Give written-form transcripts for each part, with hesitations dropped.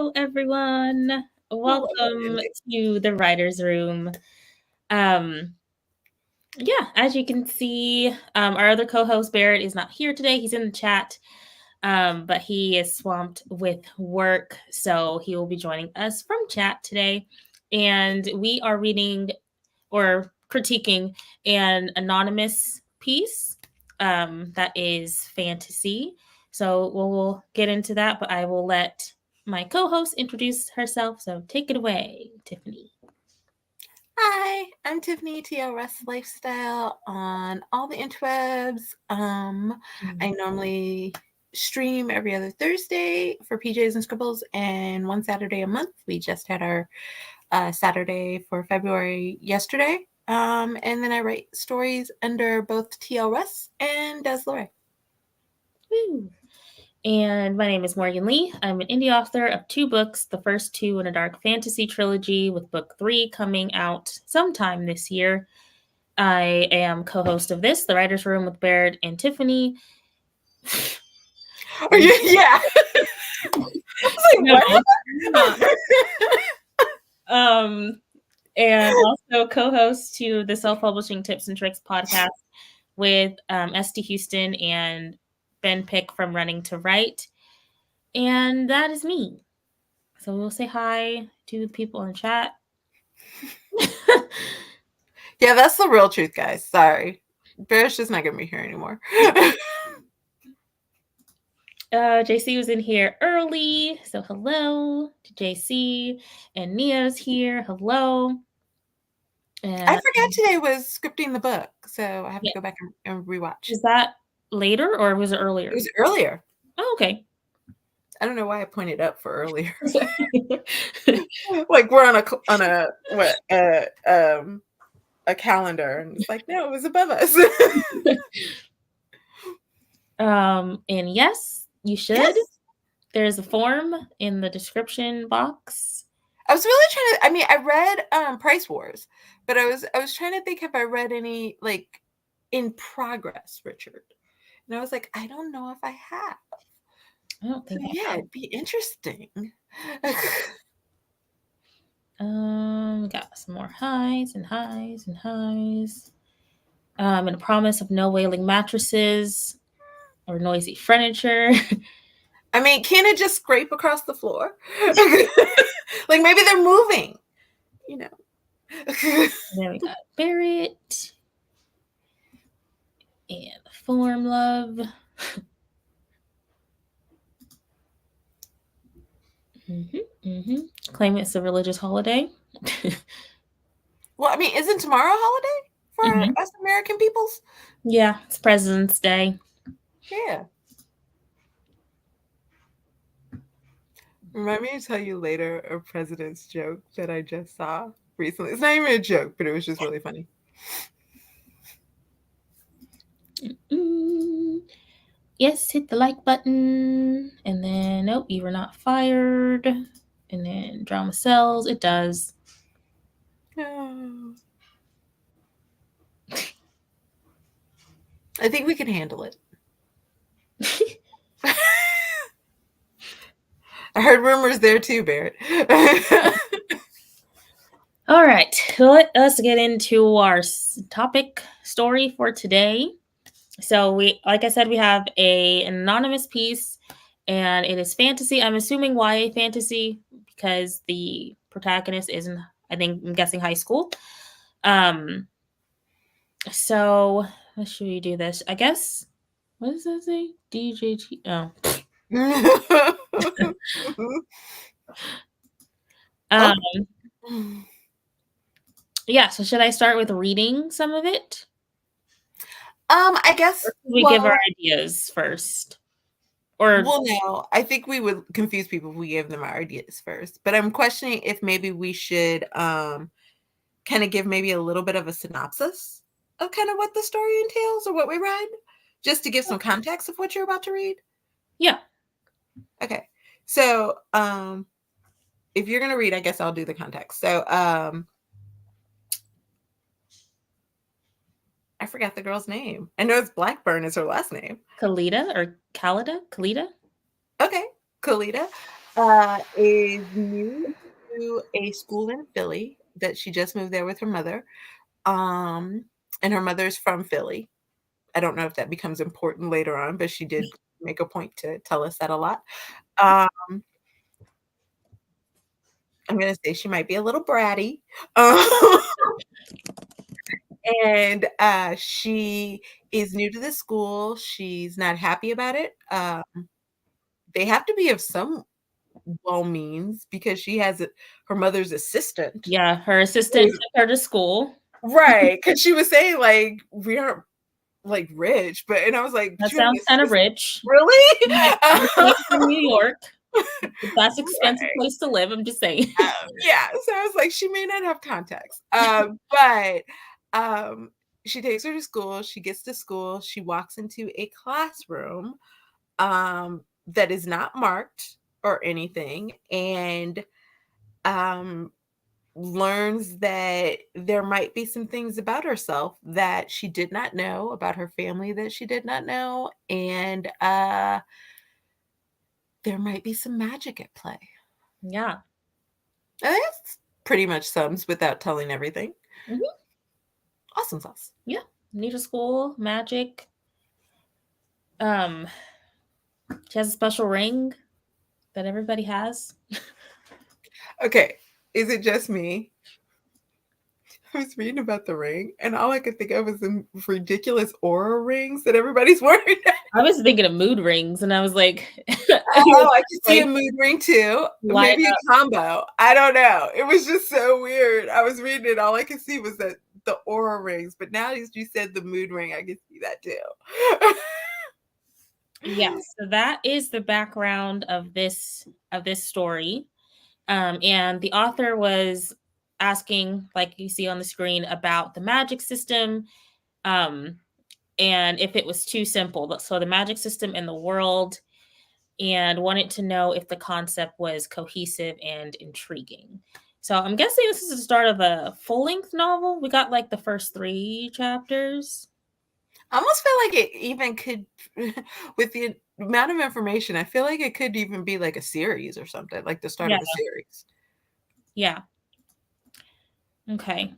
Hello, everyone. Welcome to the Writer's Room. As you can see, our other co-host Barrett is not here today. He's in the chat, but he is swamped with work, so he will be joining us from chat today. And we are reading or critiquing an anonymous piece that is fantasy. So we'll get into that, but I will let my co-host introduce herself. So take it away, Tiffany. Hi, I'm Tiffany, TLRS Lifestyle on all the interwebs. I normally stream every other Thursday for PJs and Scribbles, and one Saturday a month. We just had our Saturday for February yesterday. And then I write stories under both TLRS and Laurie. Woo. And my name is Morgan Lee. I'm an indie author of 2 books, the first 2 in a dark fantasy trilogy, with book 3 coming out sometime this year. I am co-host of this, The Writer's Room with Barrett and Tiffany. Oh, yeah. I was like, and also co-host to the Self-Publishing Tips and Tricks podcast with Esty Houston and Ben Pick from Running to Write. And that is me. So we'll say hi to the people in the chat. Yeah, that's the real truth, guys. Sorry. Barrett's just not going to be here anymore. JC was in here early. So hello to JC. And Nia's here. Hello. And I forgot today was scripting the book. So I have to go back and rewatch. Is that later or was it earlier? It was earlier. Oh, okay. I don't know why I pointed up for earlier. Like we're on a calendar, and it's like, no, it was above us. And yes, you should. Yes. There's a form in the description box. I was really trying to. I mean, I read Price Wars, but I was trying to think if I read any like in progress, Richard, and I was like, I don't know if I have. I don't think. So, yeah, it'd be interesting. We got some more highs and highs and highs. And a promise of no wailing mattresses or noisy furniture. I mean, can it just scrape across the floor? Like maybe they're moving, you know. And then we got Barrett and the form love. Claim it's a religious holiday. Well, I mean, isn't tomorrow a holiday for us American peoples? Yeah, it's President's Day. Yeah. Remind me to tell you later a president's joke that I just saw recently. It's not even a joke, but it was just really funny. Yes, hit the like button. And then, nope, you were not fired. And then drama sells. It does. Oh. I think we can handle it. I heard rumors there too, Barrett. All right, let us get into our topic story for today. So we, like I said, we have an anonymous piece, and it is fantasy. I'm assuming YA fantasy because the protagonist is in, I'm guessing high school. So how should we do this? I guess, what does that say? DJT. Oh. Yeah, so should I start with reading some of it? I guess we give our ideas first. Or well, no, I think we would confuse people if we gave them our ideas first. But I'm questioning if maybe we should kind of give maybe a little bit of a synopsis of kind of what the story entails or what we read, just to give some context of what you're about to read. Yeah. Okay. So if you're going to read, I guess I'll do the context. So I forgot the girl's name. I know it's Blackburn is her last name. Khalida or Khalida? Khalida? Okay. Khalida. is new to a school in Philly that she just moved there with her mother. Um, and her mother's from Philly. I don't know if that becomes important later on, but she did make a point to tell us that a lot. Um, I'm gonna say she might be a little bratty. Um, and she is new to the school. She's not happy about it. They have to be of some well means because she has her mother's assistant. Yeah, her assistant took her to school. Right, because she was saying, like, "We aren't, like, rich," and I was like, That "But you have sounds an kind of assistant?" rich. Really? You came from New York. That's expensive Right. place to live, I'm just saying. Yeah, so I was like, "She may not have contacts." But, um, she takes her to school, she gets to school, she walks into a classroom, that is not marked or anything, and, um learns that there might be some things about herself that she did not know, about her family that she did not know, and, there might be some magic at play. Yeah. That's pretty much sums without telling everything. Mhm. Awesome sauce. Yeah. New to school, magic. Um, she has a special ring that everybody has. Okay, is it just me? I was reading about the ring, and all I could think of was the ridiculous aura rings that everybody's wearing. I was thinking of mood rings, and I was like, Oh, I could see a mood ring too. light Maybe up. a combo. I don't know. It was just so weird. I was reading it. All I could see was that the aura rings. But now as you said the mood ring, I can see that too. Yes, so that is the background of this story. And the author was asking, like you see on the screen, about the magic system, um, and if it was too simple. So the magic system in the world, and wanted to know if the concept was cohesive and intriguing. So I'm guessing this is the start of a full-length novel. We got like the first 3 chapters. I almost feel like it even could, with the amount of information, I feel like it could even be like a series or something, like the start Yeah, of a series. yeah. Okay.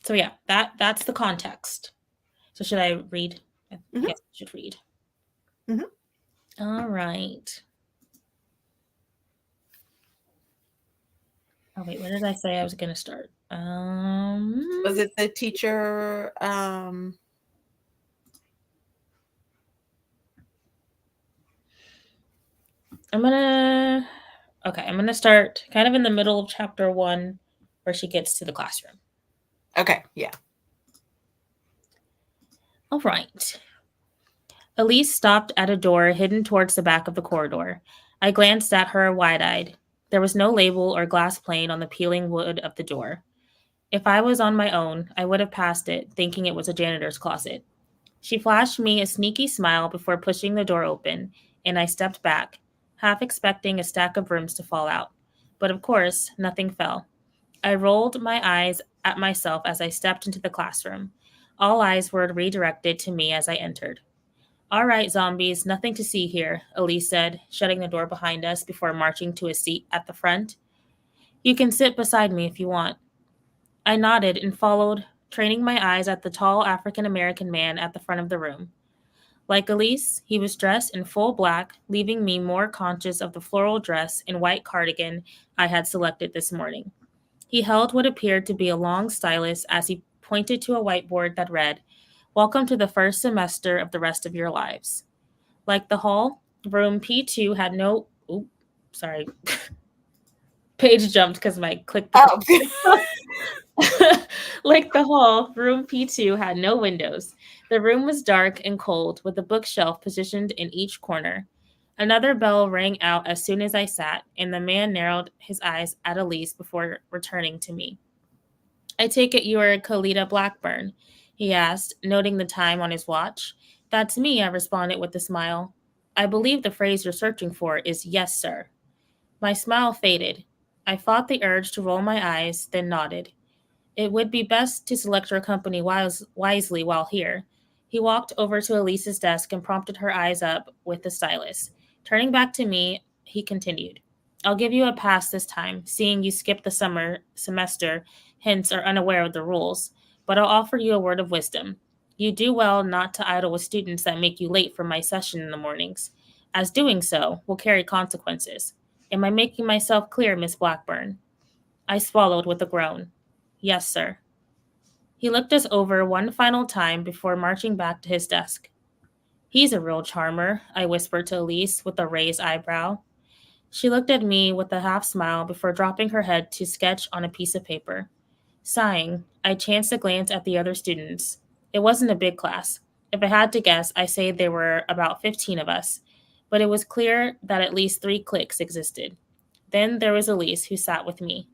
So yeah, that's the context. So should I read? I Hmm. guess I should read. Hmm. All right. Oh wait, where did I say I was going to start? Was it the teacher? I'm gonna start kind of in the middle of chapter 1, where she gets to the classroom. Okay, yeah. All right. Elise stopped at a door hidden towards the back of the corridor. I glanced at her wide-eyed. There was no label or glass plane on the peeling wood of the door. If I was on my own, I would have passed it, thinking it was a janitor's closet. She flashed me a sneaky smile before pushing the door open, and I stepped back, half expecting a stack of rooms to fall out. But of course, nothing fell. I rolled my eyes at myself as I stepped into the classroom. All eyes were redirected to me as I entered. All right, zombies, nothing to see here, Elise said, shutting the door behind us before marching to a seat at the front. You can sit beside me if you want. I nodded and followed, training my eyes at the tall African American man at the front of the room. Like Elise, he was dressed in full black, leaving me more conscious of the floral dress and white cardigan I had selected this morning. He held what appeared to be a long stylus as he pointed to a whiteboard that read, Welcome to the first semester of the rest of your lives. Like the hall, room P2 had no. Ooh, sorry. Page jumped because my click. Oh. Like the hall, room P2 had no windows. The room was dark and cold, with a bookshelf positioned in each corner. Another bell rang out as soon as I sat, and the man narrowed his eyes at Elise before returning to me. I take it you are Colita Blackburn, he asked, noting the time on his watch. That's me, I responded with a smile. I believe the phrase you're searching for is yes, sir. My smile faded. I fought the urge to roll my eyes, then nodded. It would be best to select your company wisely while here. He walked over to Elise's desk and prompted her eyes up with the stylus. Turning back to me, he continued. I'll give you a pass this time, seeing you skipped the semester, hence are unaware of the rules, but I'll offer you a word of wisdom. You do well not to idle with students that make you late for my session in the mornings, as doing so will carry consequences. Am I making myself clear, Miss Blackburn? I swallowed with a groan. Yes, sir. He looked us over one final time before marching back to his desk. He's a real charmer, I whispered to Elise with a raised eyebrow. She looked at me with a half smile before dropping her head to sketch on a piece of paper. Sighing, I chanced a glance at the other students. It wasn't a big class. If I had to guess, I say there were about 15 of us, but it was clear that at least 3 cliques existed. Then there was Elise, who sat with me.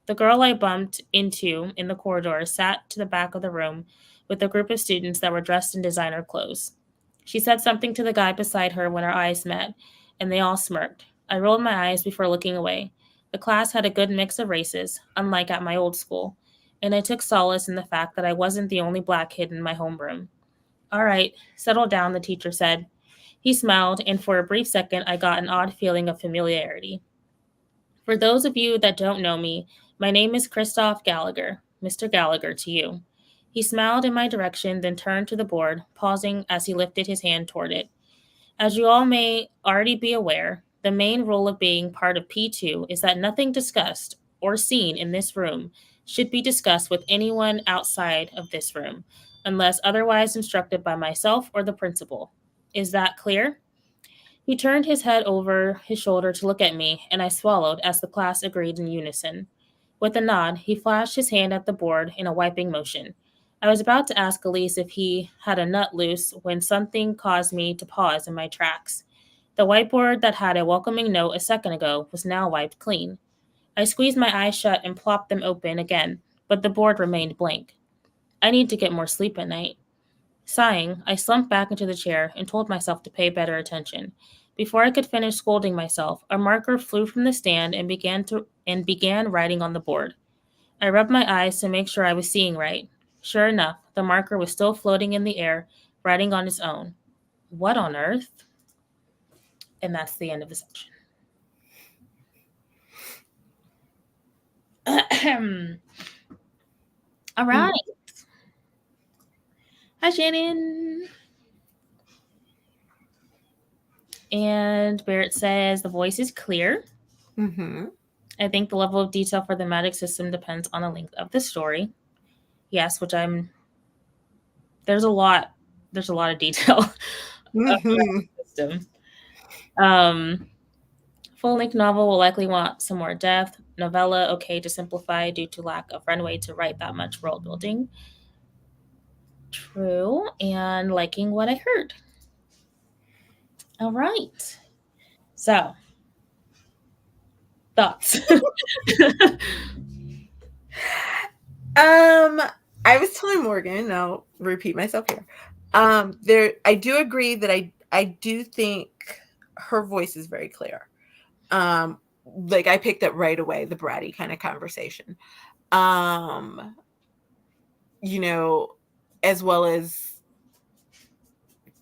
The girl I bumped into in the corridor sat to the back of the room with a group of students that were dressed in designer clothes. She said something to the guy beside her when our eyes met, and they all smirked. I rolled my eyes before looking away. The class had a good mix of races, unlike at my old school, and I took solace in the fact that I wasn't the only black kid in my homeroom. All right, settle down, the teacher said. He smiled, and for a brief second, I got an odd feeling of familiarity. For those of you that don't know me, my name is Christoph Gallagher, Mr. Gallagher to you. He smiled in my direction, then turned to the board, pausing as he lifted his hand toward it. As you all may already be aware, the main rule of being part of P2 is that nothing discussed or seen in this room should be discussed with anyone outside of this room, unless otherwise instructed by myself or the principal. Is that clear? He turned his head over his shoulder to look at me, and I swallowed as the class agreed in unison. With a nod, he flashed his hand at the board in a wiping motion. I was about to ask Elise if he had a nut loose when something caused me to pause in my tracks. The whiteboard that had a welcoming note a second ago was now wiped clean. I squeezed my eyes shut and plopped them open again, but the board remained blank. I need to get more sleep at night. Sighing, I slumped back into the chair and told myself to pay better attention. Before I could finish scolding myself, a marker flew from the stand and began writing on the board. I rubbed my eyes to make sure I was seeing right. Sure enough, the marker was still floating in the air, writing on its own. What on earth? And that's the end of the section. All right. Hi, Shannon. And Barrett says the voice is clear. Mm-hmm. I think the level of detail for the magic system depends on the length of the story. Yes, which there's a lot of detail of the system. Full-length novel will likely want some more depth. Novella, okay to simplify due to lack of runway to write that much world building. True, and liking what I heard. All right. So, thoughts? I was telling Morgan, and I'll repeat myself here. I do agree that I do think her voice is very clear. Like I picked up right away the bratty kind of conversation. As well as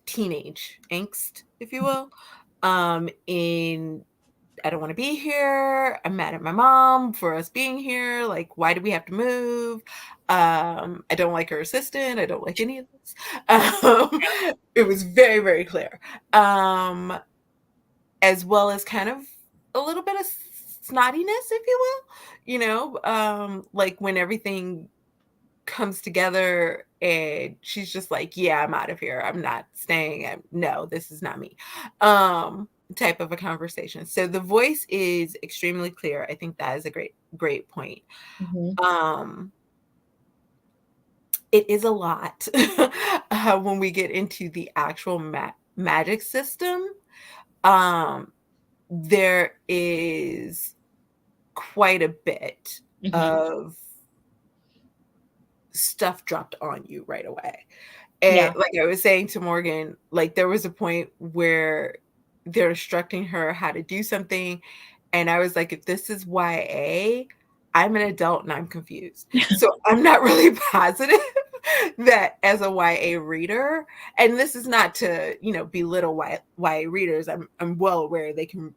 teenage angst, if you will. In I don't want to be here. I'm mad at my mom for us being here. Like, why do we have to move? I don't like her assistant. I don't like any of this. It was very, very clear. As well as kind of a little bit of snottiness, if you will. Like when everything comes together and she's just like, yeah, I'm out of here. I'm not staying. No, this is not me. Type of a conversation. So the voice is extremely clear. I think that is a great point. Mm-hmm. It is a lot when we get into the actual magic system. There is quite a bit of stuff dropped on you right away. And like I was saying to Morgan, like there was a point where they're instructing her how to do something. And I was like, if this is YA, I'm an adult and I'm confused. So I'm not really positive that as a YA reader, and this is not to, belittle YA readers. I'm well aware they can,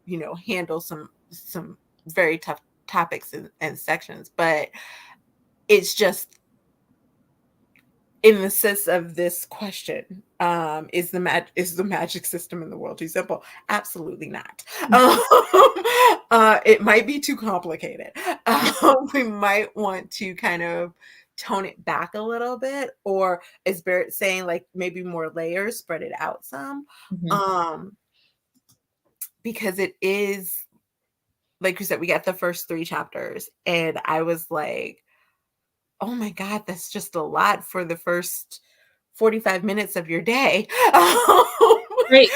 handle some some very tough topics and sections, but it's just in the sense of this question, is the magic system in the world too simple? Absolutely not. It might be too complicated. We might want to kind of tone it back a little bit, or as Barrett saying, like maybe more layers, spread it out some. Because it is, like you said, we got the first 3 chapters, and I was like, oh my God, that's just a lot for the first 45 minutes of your day. Right.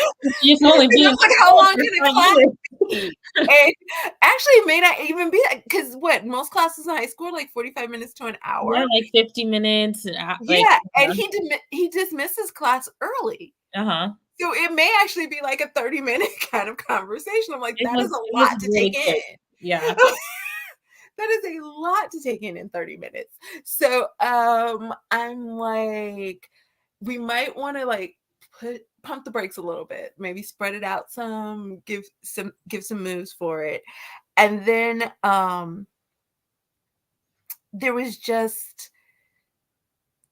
You can only be in like, how long can a class minutes. be? And actually, it may not even be that, because most classes in high school are like 45 minutes to an hour. Yeah, like 50 minutes. And Yeah, and he dismisses class early. Uh-huh. So it may actually be like a 30-minute kind of conversation. I'm like, that is a lot to really take quick. in. Yeah. That is a lot to take in 30 minutes. So I'm like, we might want to like pump the brakes a little bit, maybe spread it out some, give some moves for it. And then there was just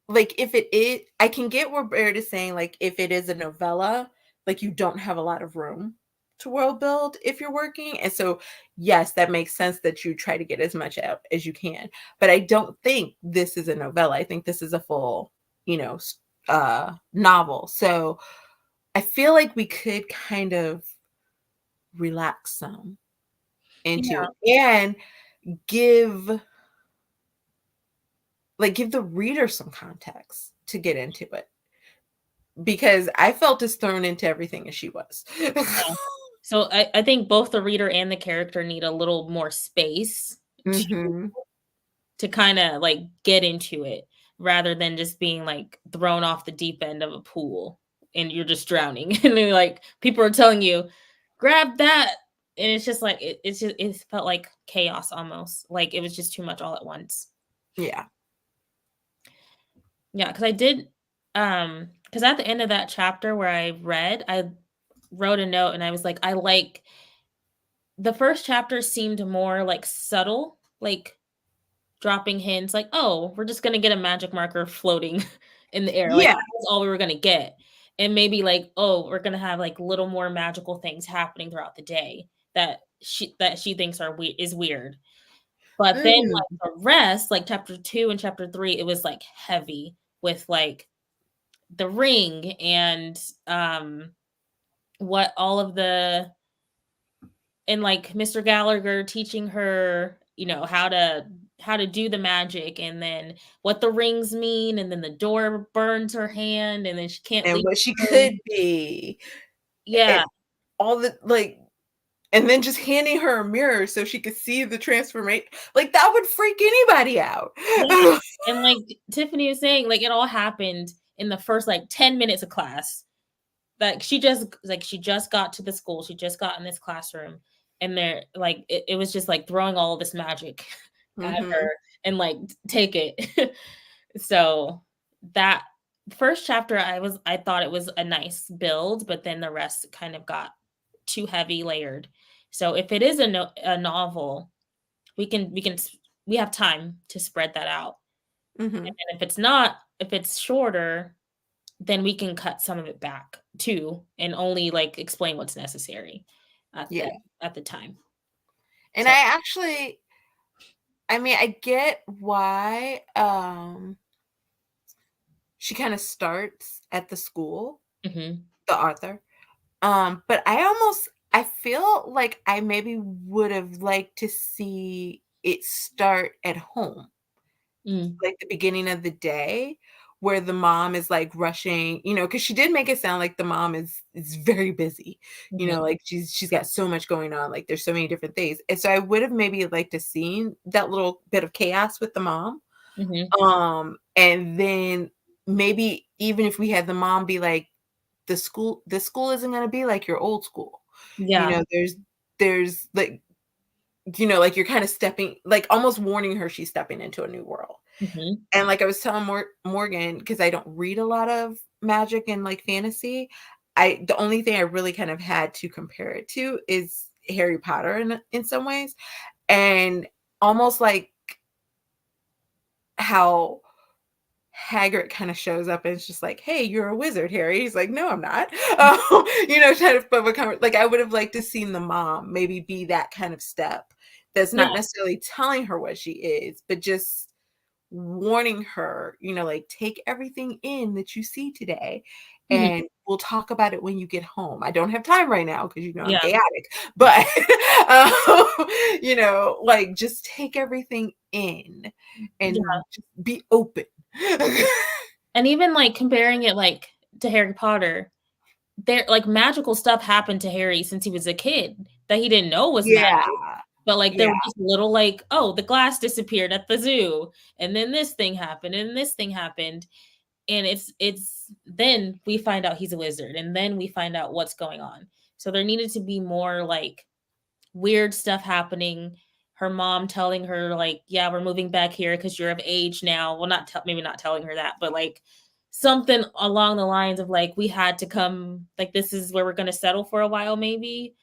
like, if it is, I can get where Barrett is saying, like, if it is a novella, like, you don't have a lot of room to world build if you're working. And so, yes, that makes sense that you try to get as much out as you can. But I don't think this is a novella. I think this is a full, novel. So I feel like we could kind of relax some into it and give the reader some context to get into it, because I felt as thrown into everything as she was. Yeah. So I think both the reader and the character need a little more space to kind of like get into it, rather than just being like thrown off the deep end of a pool and you're just drowning. And then like people are telling you, grab that. And it's just like it felt like chaos almost. Like it was just too much all at once. Yeah. Yeah, because I did because at the end of that chapter where I wrote a note and I was like, I like the first chapter seemed more like subtle, like dropping hints like, oh, we're just gonna get a magic marker floating in the air. Like Yeah. that's all we were gonna get. And maybe like, oh, we're gonna have like little more magical things happening throughout the day that she thinks is weird. But then like the rest, like chapter 2 and chapter 3, it was like heavy with like the ring and what all of the and like Mr. Gallagher teaching her, how to do the magic, and then what the rings mean, and then the door burns her hand and then she can't And leave. what she could be. Yeah. And all the like, and then just handing her a mirror so she could see the transformation. Like, that would freak anybody out. Yeah. And like Tiffany was saying, like it all happened in the first like 10 minutes of class. Like she just got to the school, she just got in this classroom, and they're like it was just like throwing all this magic at her and like take it. So that first chapter I thought it was a nice build, but then the rest kind of got too heavy layered. So if it is a novel, we have time to spread that out. And if it's shorter, then we can cut some of it back too and only like explain what's necessary at the time. And so, I get why she kind of starts at the school, the author. But I feel like I maybe would have liked to see it start at home. Like the beginning of the day, where the mom is like rushing, because she did make it sound like the mom is very busy, like she's got so much going on, like there's so many different things. And so I would have maybe liked to seen that little bit of chaos with the mom. And then maybe even if we had the mom be like, this school isn't going to be like your old school. There's like, like you're kind of stepping, like almost warning her she's stepping into a new world. And like I was telling Morgan, because I don't read a lot of magic and like fantasy, the only thing I really kind of had to compare it to is Harry Potter in some ways, and almost like how Hagrid kind of shows up and it's just like, "Hey, you're a wizard, Harry." He's like, "No, I'm not." Kind of like I would have liked to seen the mom maybe be that kind of step. That's Yeah. not necessarily telling her what she is, but just warning her, like, take everything in that you see today, Mhm. and we'll talk about it when you get home. I don't have time right now because I'm Yeah. chaotic, but like, just take everything in Yeah. and just be open. And even, like, comparing it, like, to Harry Potter, there like, magical stuff happened to Harry since he was a kid that he didn't know was magic, Yeah, but, like, there yeah. were just little, like, "Oh, the glass disappeared at the zoo, and then this thing happened, and this thing happened," and it's then we find out he's a wizard, and then we find out what's going on. So there needed to be more, like, weird stuff happening. Her mom telling her like, "Yeah, we're moving back here because you're of age now." Well, maybe not telling her that, but like something along the lines of like, "We had to come. Like, this is where we're gonna settle for a while." Maybe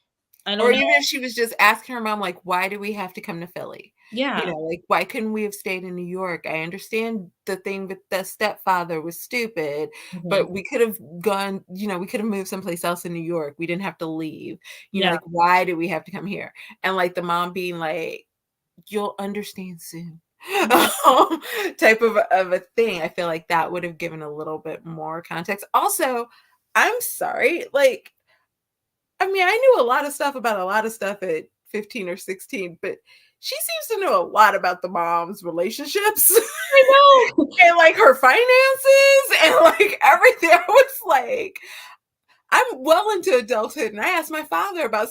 I Or don't even know. if she was just asking her mom, like, "Why do we have to come to Philly?" Yeah. Like, "Why couldn't we have stayed in New York? I understand the thing with the stepfather was stupid, Mhm. but we could have gone, we could have moved someplace else in New York. We didn't have to leave. Yeah. Like, why do we have to come here?" And, like, the mom being like, "You'll understand soon." Yeah. Type of a thing. I feel like that would have given a little bit more context. Also, I'm sorry, like, I mean, I knew a lot of stuff about a lot of stuff at 15 or 16, but she seems to know a lot about the mom's relationships I know. and like her finances and like everything. I was like, I'm well into adulthood, and I asked my father about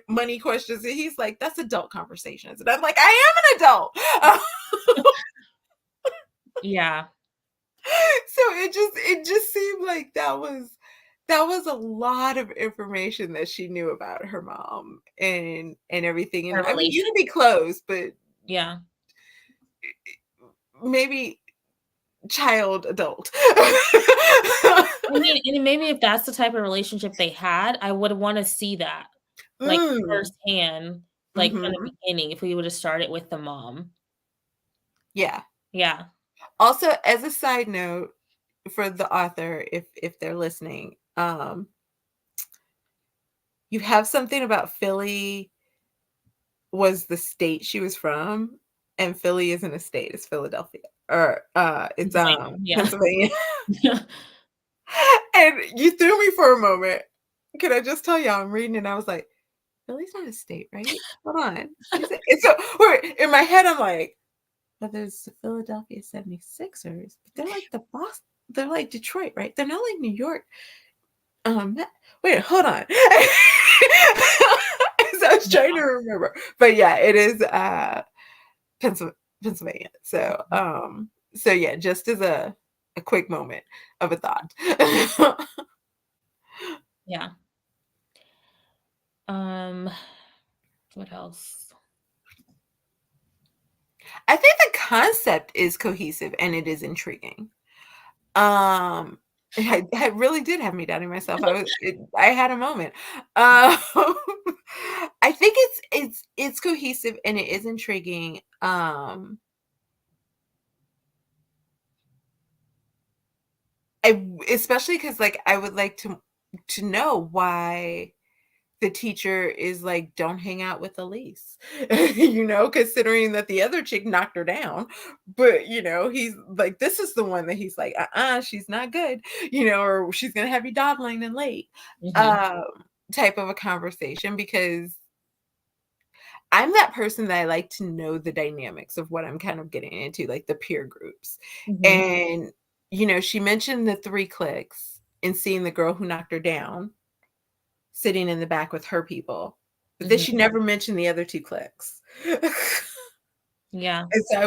money questions, and he's like, "That's adult conversations," and I'm like, "I am an adult." Yeah. So it just seemed like that was a lot of information that she knew about her mom and everything. And Her I mean, you relation. can be close, but Yeah. maybe child adult. I mean, and maybe if that's the type of relationship they had, I would wanna see that, like, Mm. firsthand, like, from the Hmm. beginning if we would've started with the mom. Yeah. Yeah. Also, as a side note for the author, if they're listening, you have something about Philly was the state she was from, and Philly isn't a state, it's Philadelphia. Or it's Pennsylvania, yeah. Pennsylvania. And you threw me for a moment. Can I just tell you I'm reading and I was like, Philly's not a state, right? Hold on. Is it? It's so wait, in my head I'm like, but there's the Philadelphia 76ers, but they're like the Boston, they're like Detroit, right? They're not like New York. Wait, hold on. So I was trying to remember. But yeah, it is Pennsylvania. So yeah, just as a quick moment of a thought. Yeah. Um, what else? I think the concept is cohesive and it is intriguing. Um, I really did have me doubting myself. I had a moment. Um, I think it's cohesive and it is intriguing. Especially because like I would like to know why the teacher is like, don't hang out with Elise, considering that the other chick knocked her down. But, he's like, this is the one that he's like, she's not good, or she's going to have you dawdling and late, Mhm, um, type of a conversation, because I'm that person that I like to know the dynamics of what I'm kind of getting into, like the peer groups. mhm, And, she mentioned the 3 clicks and seeing the girl who knocked her down sitting in the back with her people, but then mhm. she never mentioned the other 2 clicks. Yeah. And so I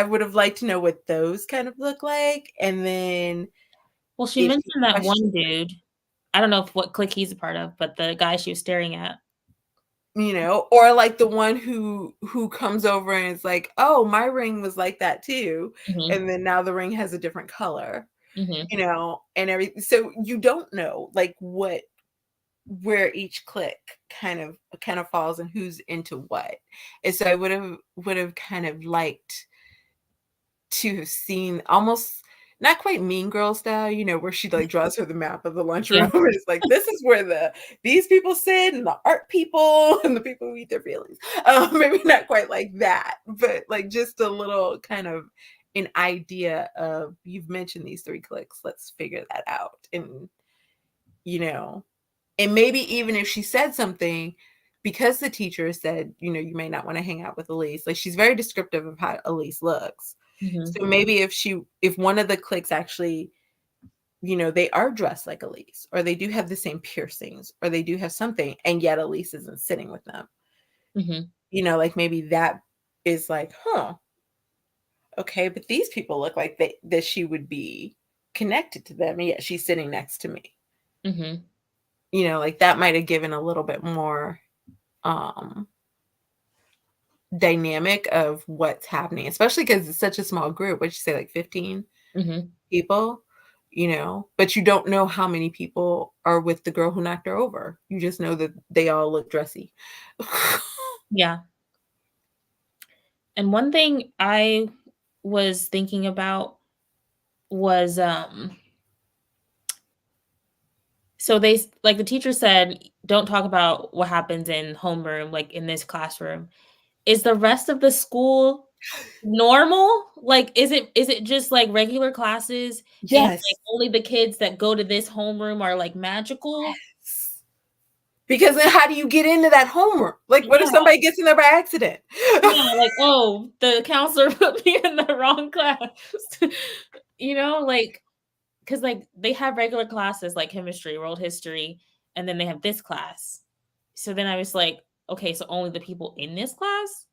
would have liked to know what those kind of look like, and then Well, she if she mentioned that one questions dude. I don't know if what clique he's a part of, but the guy she was staring at. or like the one who comes over and is like, "Oh, my ring was like that too," Mhm, and then now the ring has a different color, mhm. and everything. So you don't know, like, what where each clique kind of falls and who's into what. And so I would have kind of liked to have seen almost not quite Mean Girl style, you know, where she like draws her the map of the Yeah. lunchroom. And it's like, this is where these people sit, and the art people and the people who eat their feelings. Maybe not quite like that, but like just a little kind of an idea of, you've mentioned these three cliques, let's figure that out. And you know, and maybe even if she said something, because the teacher said, you know, you may not want to hang out with Elise, like she's very descriptive of how Elise looks. Mm-hmm. So maybe if one of the cliques actually, you know, they are dressed like Elise, or they do have the same piercings, or they do have something, and yet Elise isn't sitting with them. Mm-hmm. You know, like maybe that is like, huh, okay, but these people look like that she would be connected to them, and yet she's sitting next to me. Mm-hmm. You know, like that might have given a little bit more dynamic of what's happening, especially because it's such a small group. What'd you say, like 15 Mm-hmm. people? You know, but you don't know how many people are with the girl who knocked her over. You just know that they all look dressy. Yeah. And one thing I was thinking about was so they like the teacher said, don't talk about what happens in homeroom, like in this classroom. Is the rest of the school normal? Like, is it just like regular classes and Yes. like only the kids that go to this homeroom are like magical? Because then how do you get into that homeroom? Like, what if Yeah, somebody gets in there by accident? yeah, like, oh, the counselor put me in the wrong class. You know, like, because like they have regular classes like chemistry, world history, and then they have this class. So then I was like, okay, so only the people in this class?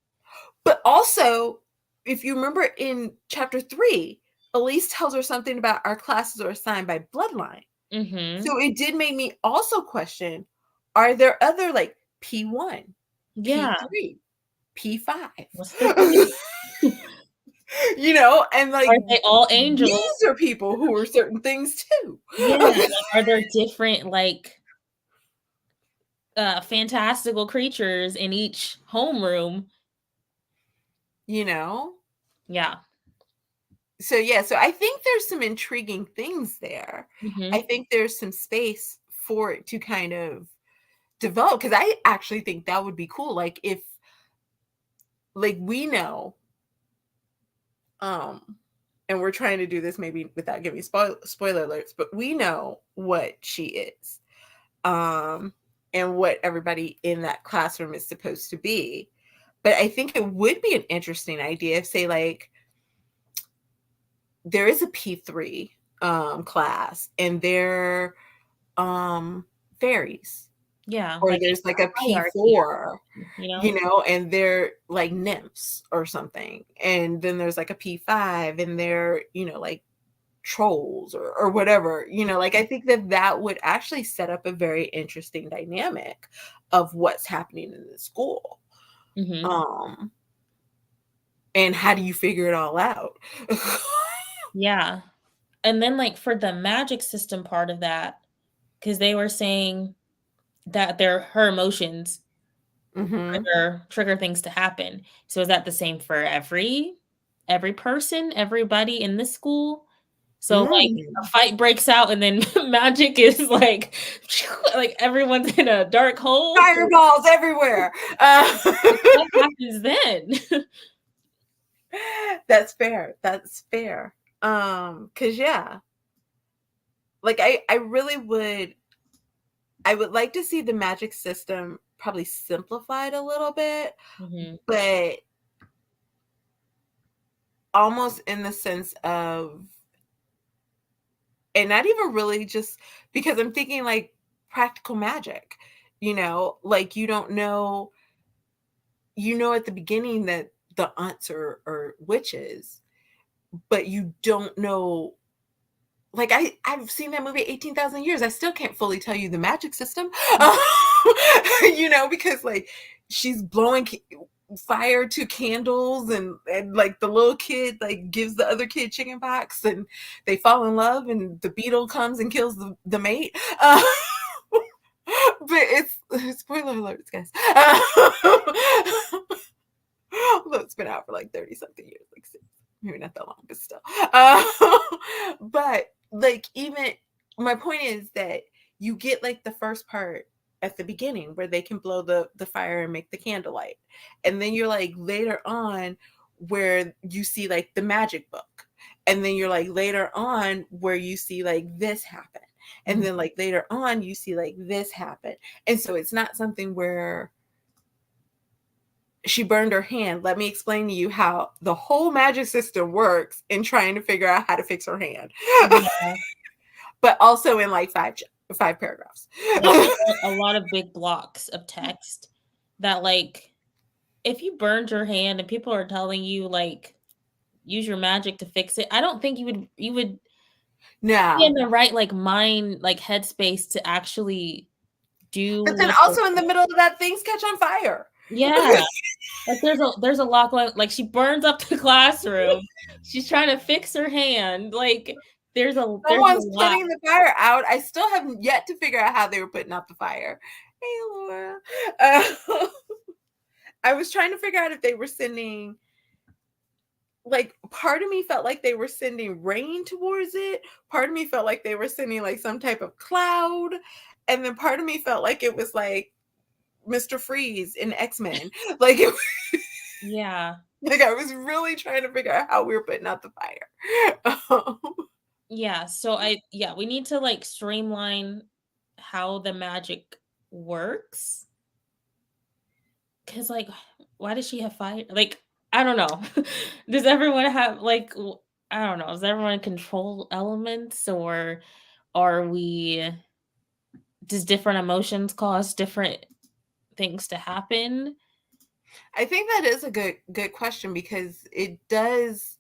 But also, if you remember in chapter 3, Elise tells her something about our classes are assigned by bloodline. Mm-hmm. So it did make me also question, are there other like P1, Yeah. P3, P5? What's the deal? You know, and like Are they all angels? these are people who are certain things too. Yeah, like, are there different, like, fantastical creatures in each homeroom? You know? Yeah. So yeah, so I think there's some intriguing things there. I Mhm. think there's some space for it to kind of develop, because I actually think that would be cool. Like if like we know, um, and we're trying to do this maybe without giving spoiler alerts, but we know what she is. And what everybody in that classroom is supposed to be. But I think it would be an interesting idea if, say, like, there is a P3 class and they're fairies, Yeah, or like there's like a a hierarchy or P4, something, you know? you know, and they're like nymphs or something. And then there's like a P5 and they're, you know, like trolls or whatever, you know, like I think that would actually set up a very interesting dynamic of what's happening in the school. Mhm. Um, and how do you figure it all out? Yeah. And then, like, for the magic system part of that, because they were saying that her emotions Hmm. trigger things to happen. So is that the same for every person, everybody in the school? So, like, a Mm. fight breaks out and then magic is like everyone's in a dark hole. Fireballs everywhere. Like, what happens then? That's fair. That's fair. Because yeah, like I really would. I would like to see the magic system probably simplified a little bit, Mhm. but almost in the sense of, and not even really just because I'm thinking like practical magic, you know, like you know at the beginning that the aunts are witches, but you don't know. Like I've seen that movie 18,000 years. I still can't fully tell you the magic system, you know, because like she's blowing fire to candles, and like the little kid like gives the other kid chicken pox, and they fall in love, and the beetle comes and kills the mate. it's spoiler alerts, guys. Although it's been out for like 30 something years, like maybe not that long, but still. But like, even my point is that you get like the first part at the beginning where they can blow the fire and make the candlelight, and then you're like later on where you see like the magic book, and then you're like later on where you see like this happen, and then like later on you see like this happen. And so it's not something where she burned her hand, let me explain to you how the whole magic system works in trying to figure out how to fix her hand. Yeah. But also in like five paragraphs. Like, a lot of big blocks of text that, like, if you burned your hand and people are telling you like use your magic to fix it, I don't think you would be in the right like mind, like headspace to actually do. But then also in the middle of that, things catch on fire. Yeah. Like there's a lot going, like she burns up the classroom. She's trying to fix her hand. Like someone's putting the fire out. I still haven't yet to figure out how they were putting out the fire. Hey, Laura. I was trying to figure out if they were sending, like, part of me felt like they were sending rain towards it. Part of me felt like they were sending like some type of cloud. And then part of me felt like it was like Mr. Freeze in X-Men. Like, yeah. Like, I was really trying to figure out how we were putting out the fire. Yeah, so we need to like streamline how the magic works. Cause like, why does she have fire? Like, I don't know. Does everyone have like, I don't know. Does everyone control elements, or are we? Does different emotions cause different things to happen? I think that is a good question, because it does.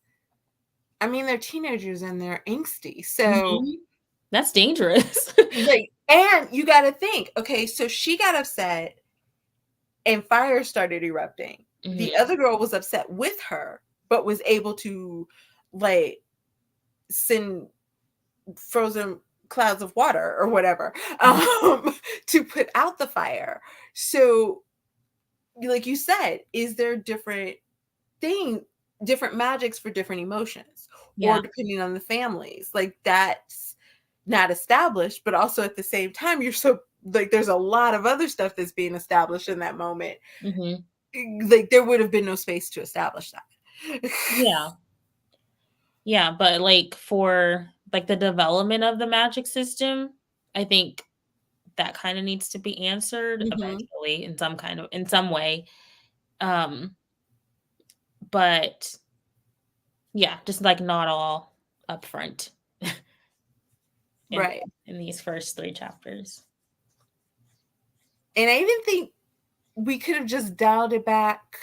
I mean, they're teenagers and they're angsty, so that's dangerous. Like, and you got to think, okay, so she got upset and fire started erupting. The other girl was upset with her, but was able to like send frozen clouds of water or whatever to put out the fire. So, like you said, is there different magics for different emotions, or depending on the families? Like, that's not established, but also at the same time, you're so like, there's a lot of other stuff that's being established in that moment. Like, there would have been no space to establish that. Yeah, but like for like the development of the magic system, I think that kind of needs to be answered eventually in some way. But yeah, just like not all upfront. Right. In these first 3 chapters. And I even think we could have just dialed it back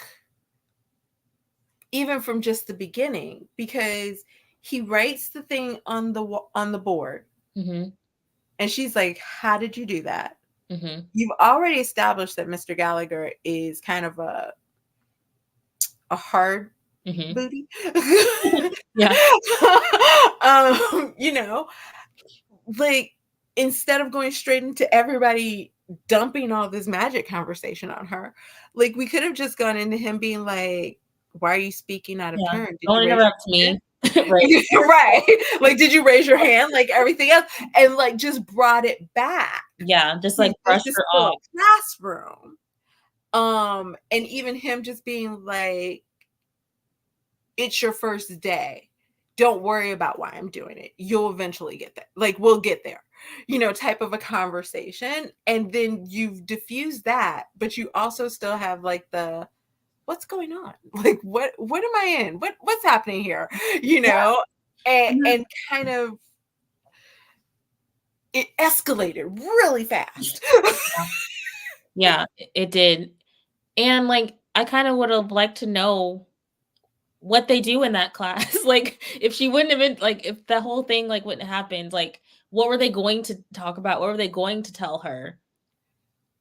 even from just the beginning, because he writes the thing on the board. And she's like, how did you do that? You've already established that Mr. Gallagher is kind of a hard booty. Yeah. You know, like, instead of going straight into everybody dumping all this magic conversation on her, like, we could have just gone into him being like, why are you speaking out of turn? Don't interrupt me. Right. Like, did you raise your hand like everything else? And like, just brought it back. Yeah, just like brush her off. Classroom. And even him just being like, it's your first day. Don't worry about why I'm doing it. You'll eventually get there. Like, we'll get there, type of a conversation. And then you've diffused that, but you also still have like the, what's going on? Like, what am I in? What's happening here? And kind of, it escalated really fast. Yeah, it did. And like, I kind of would have liked to know what they do in that class. Like, if she wouldn't have been like, if the whole thing like wouldn't have happened, like, what were they going to talk about? What were they going to tell her?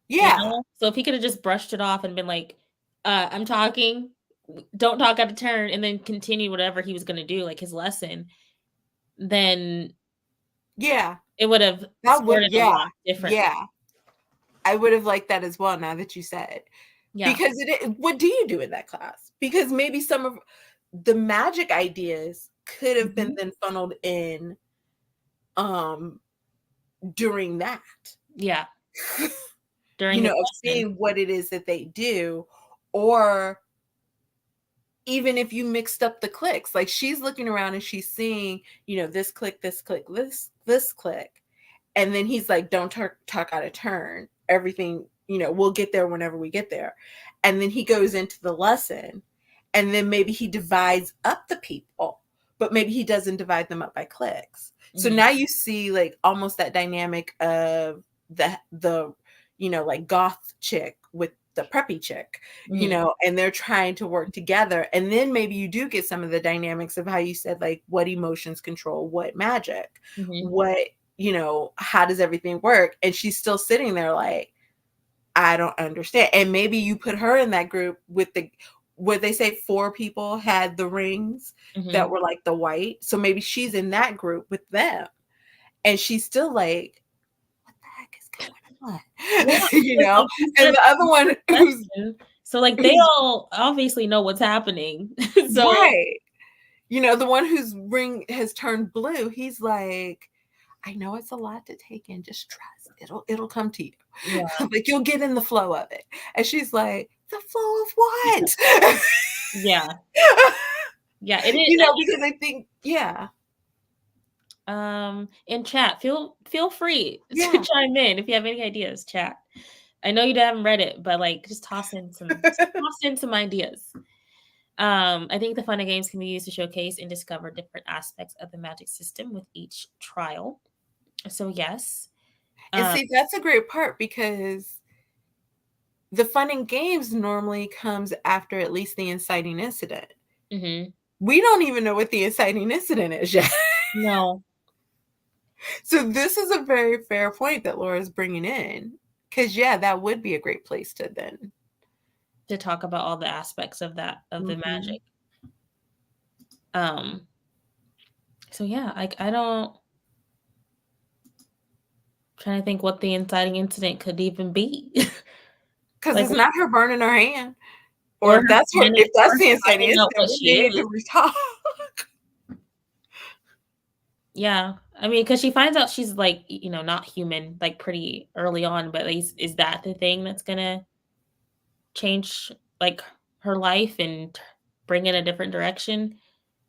Yeah. So if he could have just brushed it off and been like, I'm talking, don't talk out of turn, and then continue whatever he was going to do, like his lesson, then it would have started a lot different. I would have liked that as well now that you said. Yeah. Because what do you do in that class? Because maybe some of the magic ideas could have been then funneled in during that. Yeah. During the Of lesson. seeing what it is that they do, or even if you mixed up the clicks, like she's looking around and she's seeing, this click, this click, this click. And then he's like, don't talk out of turn. Everything, we'll get there whenever we get there. And then he goes into the lesson, and then maybe he divides up the people, but maybe he doesn't divide them up by clicks. So now you see like almost that dynamic of the like goth chick with the preppy chick, and they're trying to work together. And then maybe you do get some of the dynamics of how you said, like, what emotions control what magic, what, how does everything work? And she's still sitting there like, I don't understand. And maybe you put her in that group with what they say 4 people had the rings that were like the white. So maybe she's in that group with them. And she's still like, what the heck is going on? Yeah, and the other one who's so like they all obviously know what's happening. So right. The one whose ring has turned blue, he's like, I know it's a lot to take in. Just trust. It'll come to you. Yeah. Like you'll get in the flow of it. And she's like, the flow of what? Yeah. Yeah, it is. Because I think, yeah. In chat, feel free to chime in if you have any ideas, chat. I know you haven't read it, but like just toss in some ideas. I think the fun and games can be used to showcase and discover different aspects of the magic system with each trial. So yes. And see, that's a great part, because the fun and games normally comes after at least the inciting incident. We don't even know what the inciting incident is yet. No. So this is a very fair point that Laura's bringing in, because that would be a great place to then to talk about all the aspects of that the magic. So yeah, I don't. I'm trying to think what the inciting incident could even be. Because it's not her burning her hand, or if that's the inciting incident, we need to retalk. Yeah, I mean, because she finds out she's like, not human, like pretty early on. But is that the thing that's gonna change like her life and bring in a different direction,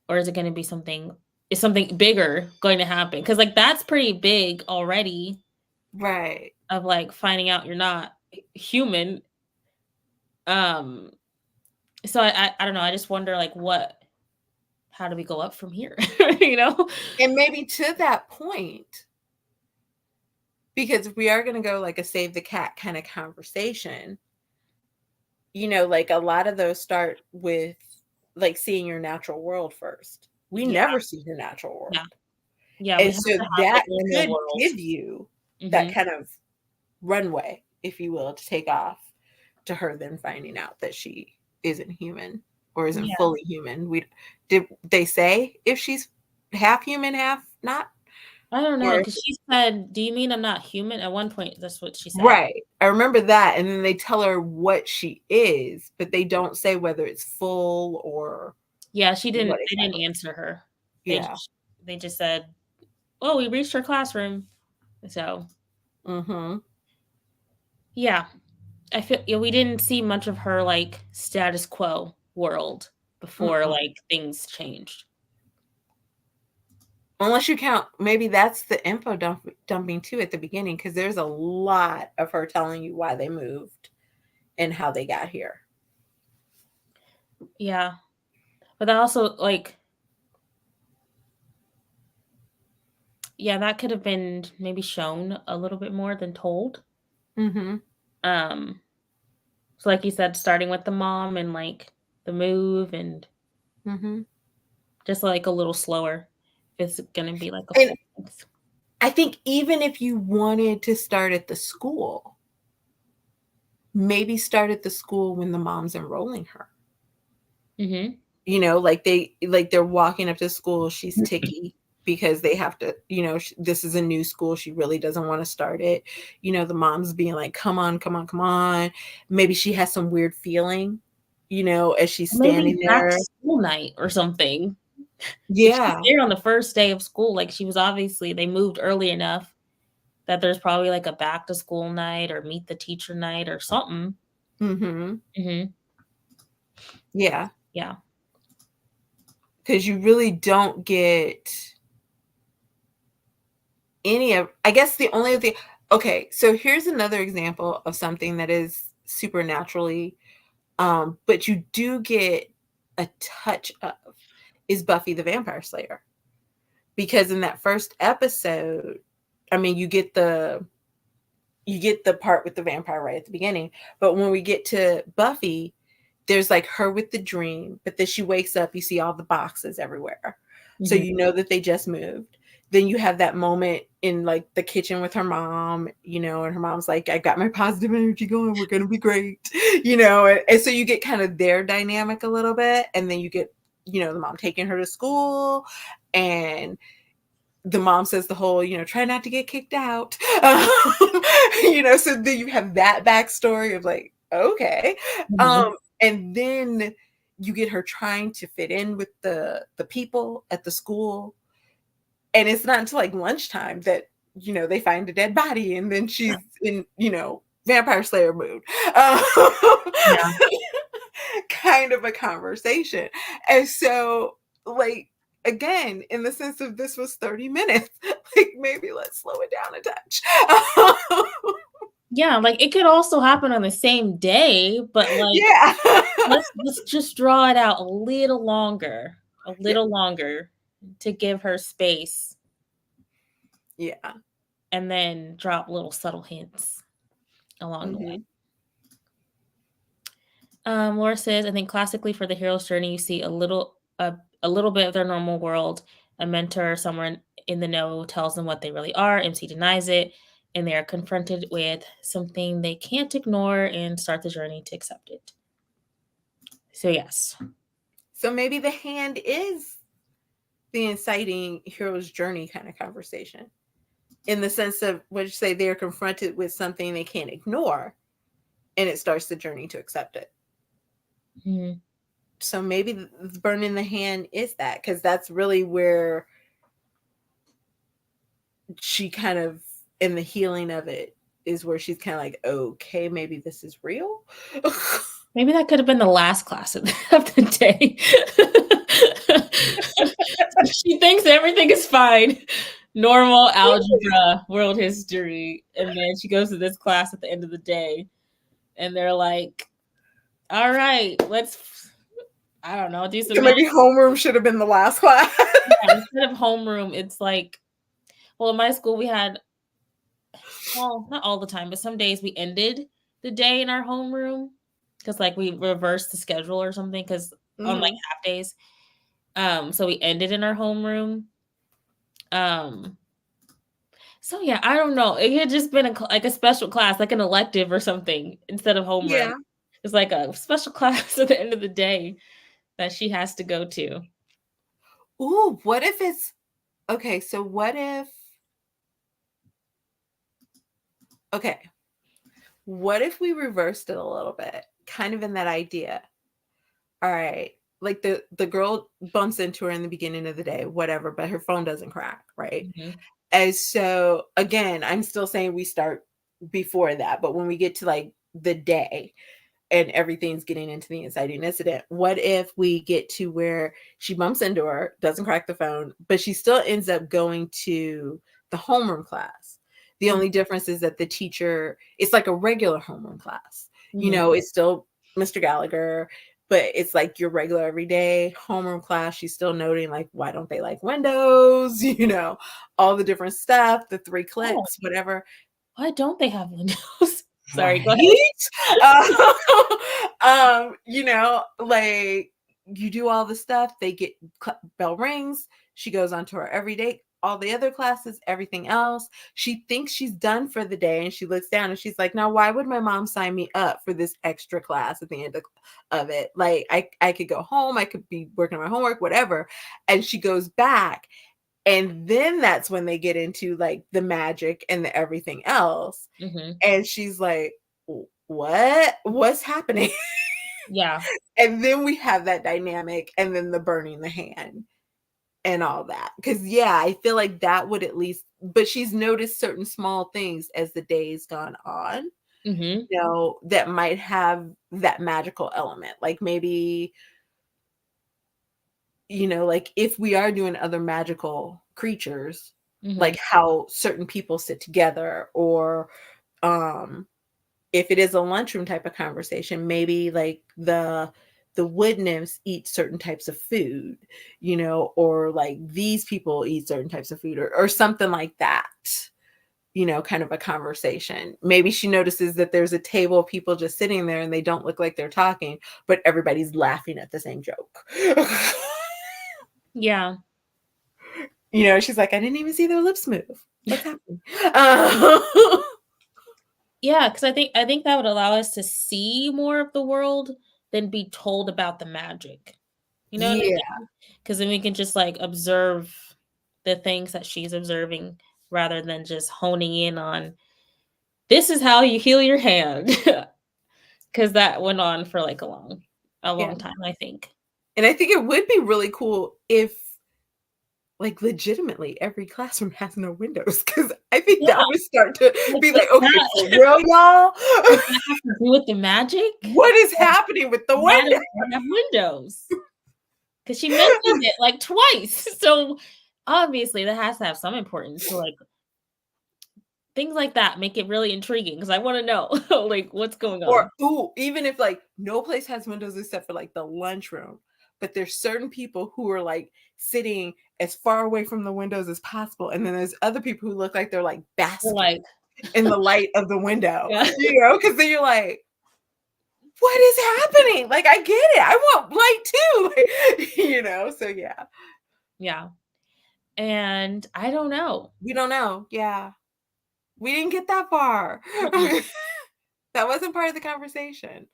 or is it going to be something? Is something bigger going to happen? Because like that's pretty big already, right? Of like finding out you're not human. So I don't know. I just wonder like how do we go up from here? And maybe to that point, because we are going to go like a save the cat kind of conversation. Like a lot of those start with like seeing your natural world first. We never see your natural world. Yeah. And so that could give you that kind of runway, if you will, to take off to her then finding out that she isn't human or isn't fully human. Did they say if she's half human, half not? I don't know, because she said, do you mean I'm not human? At one point, that's what she said. Right. I remember that. And then they tell her what she is, but they don't say whether it's full or... Yeah, they didn't answer her. They just said, oh, we reached her classroom. So... Yeah. I feel we didn't see much of her like status quo world before like things changed. Unless you count, maybe that's the info dumping too at the beginning, because there's a lot of her telling you why they moved and how they got here. Yeah. But that also like, yeah, that could have been maybe shown a little bit more than told. So like you said, starting with the mom and like the move and just like a little slower. It's going to be like a full length. I think even if you wanted to start at the school, maybe start at the school when the mom's enrolling her. Like they're walking up to school, she's ticky. because they have to, this is a new school. She really doesn't want to start it. The mom's being like, come on, come on, come on. Maybe she has some weird feeling, as she's standing Maybe back there. to school night or something. If she's Yeah. there on the first day of school, like she was obviously, they moved early enough that there's probably like a back to school night or meet the teacher night or something. Mm-hmm. Mm-hmm. Yeah. Yeah. Because you really don't get any of, I guess the only thing. Okay, so here's another example of something that is supernaturally, but you do get a touch of, is Buffy the Vampire Slayer. Because in that first episode, I mean, you get the part with the vampire right at the beginning, but when we get to Buffy, there's like her with the dream, but then she wakes up, you see all the boxes everywhere. So Mm-hmm. you know that they just moved. Then you have that moment in like the kitchen with her mom, and her mom's like, I got my positive energy going, we're gonna be great, and so you get kind of their dynamic a little bit, and then you get, the mom taking her to school, and the mom says the whole, try not to get kicked out. So then you have that backstory of like, okay. Mm-hmm. And then you get her trying to fit in with the people at the school. And it's not until like lunchtime that, they find a dead body, and then she's in, vampire slayer mood. Yeah. Kind of a conversation. And so, like, again, in the sense of this was 30 minutes, like maybe let's slow it down a touch. Yeah, like it could also happen on the same day, but like Yeah. let's just draw it out a little longer, Yeah. to give her space, Yeah. and then drop little subtle hints along the way. Mm-hmm. Laura says, I think classically for the hero's journey, you see a little bit of their normal world. A mentor somewhere in the know tells them what they really are. MC denies it, and they are confronted with something they can't ignore and start the journey to accept it. So yes. So maybe the hand is the inciting hero's journey kind of conversation, in the sense of what you say, they're confronted with something they can't ignore, and it starts the journey to accept it. Mm-hmm. So maybe burning the hand is that, because that's really where she kind of, in the healing of it, is where she's kind of like, okay, maybe this is real. Maybe that could have been the last class of the day. She thinks everything is fine. Normal algebra, world history. And then she goes to this class at the end of the day. And they're like, all right, let's, I don't know, do some So maybe homeroom should have been the last class. Yeah, instead of homeroom, it's like, well, in my school, we had, well, not all the time, but some days we ended the day in our homeroom because, like, we reversed the schedule or something because on like half days. So we ended in our homeroom. So yeah, I don't know. It had just been like a special class, like an elective or something instead of homeroom. Yeah. It's like a special class at the end of the day that she has to go to. Ooh, what if it's okay? So what if? Okay, what if we reversed it a little bit, kind of in that idea? All right, like the girl bumps into her in the beginning of the day, whatever, but her phone doesn't crack, right? Mm-hmm. And so again, I'm still saying we start before that, but when we get to like the day and everything's getting into the inciting incident, what if we get to where she bumps into her, doesn't crack the phone, but she still ends up going to the homeroom class? The only difference is that the teacher, it's like a regular homeroom class. Mm-hmm. It's still Mr. Gallagher, but it's like your regular everyday homeroom class. She's still noting like, why don't they like windows? All the different stuff, the 3 clicks, whatever. Why don't they have windows? Sorry, Right? go ahead. Like you do all the stuff, they get bell rings, she goes on to her everyday, all the other classes, everything else. She thinks she's done for the day, and she looks down and she's like, now why would my mom sign me up for this extra class at the end of it? Like I could go home, I could be working on my homework, whatever. And she goes back, And then that's when they get into like the magic and the everything else. Mm-hmm. And she's like, what's happening? Yeah. And then we have that dynamic, and then the burning the hand and all that. Because yeah, I feel like that would at least, but she's noticed certain small things as the days gone on, Mm-hmm. that might have that magical element. Like maybe, like if we are doing other magical creatures, Mm-hmm. like how certain people sit together, or if it is a lunchroom type of conversation, maybe like the wood nymphs eat certain types of food, or like these people eat certain types of food, or something like that, kind of a conversation. Maybe she notices that there's a table of people just sitting there and they don't look like they're talking, but everybody's laughing at the same joke. Yeah. She's like, I didn't even see their lips move. What's happening? Yeah, because I think that would allow us to see more of the world than be told about the magic. You know what I Yeah. mean? Because then we can just like observe the things that she's observing rather than just honing in on this is how you heal your hand. Because that went on for like a long Yeah. time, I think. And I think it would be really cool if, like, legitimately every classroom has no windows, because I think that Yeah, would start to like, be like, what's okay, for that? real, y'all, Does that have to do with the magic? what is happening with the Why window? does it have windows? Because she mentioned it like twice. So obviously that has to have some importance. So like things like that make it really intriguing because I want to know like what's going Or, on. ooh, even if like no place has windows except for like the lunchroom, but there's certain people who are like sitting as far away from the windows as possible, and then there's other people who look like they're like We're basking like, in the light of the window, yeah, because then you're like, what is happening? Like, I get it. I want light too. So yeah. yeah. And I don't know. We don't know. Yeah. We didn't get that far. Mm-mm. That wasn't part of the conversation.